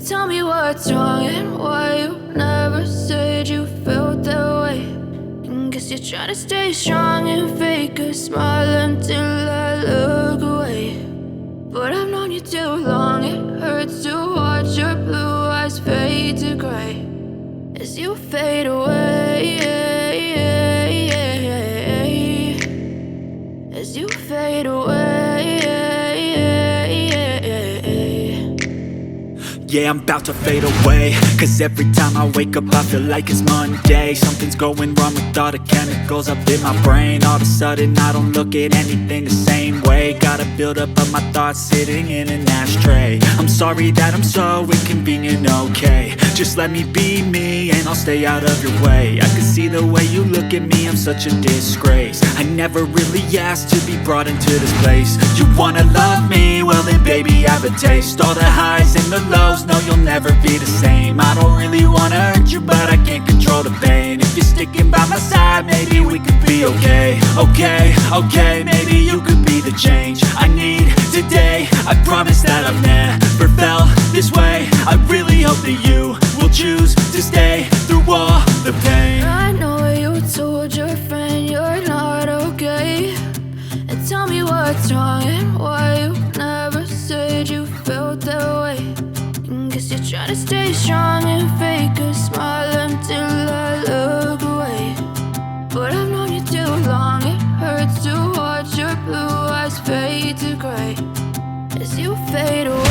Tell me what's wrong and why you never said you felt that way. And guess you're trying to stay strong and fake a smile until I look away. But I've known you too long, it hurts to watch your blue eyes fade to gray as you fade away, as you fade away. Yeah, I'm about to fade away, cause every time I wake up I feel like it's Monday. Something's going wrong with all the chemicals up in my brain. All of a sudden I don't look at anything the same way. Got a build up of my thoughts sitting in an ashtray. I'm sorry that I'm so inconvenient, okay. Just let me be me and I'll stay out of your way. I can see the way you look at me, I'm such a disgrace. I never really asked to be brought into this place. You wanna love me? Well then baby have a taste. All the highs and the lows, no, you'll never be the same. I don't really wanna hurt you, but I can't control the pain. If you're sticking by my side, maybe we could be okay. Okay, maybe you could be the change I need today. I promise that I've never felt this way. I really hope that you will choose to stay through all the pain. I know you told your friend you're not okay. And tell me what's wrong and why you never said you felt that way. Guess you're trying to stay strong and fake a smile until I look away. But I've known you too long, it hurts to watch your blue eyes fade to gray as you fade away.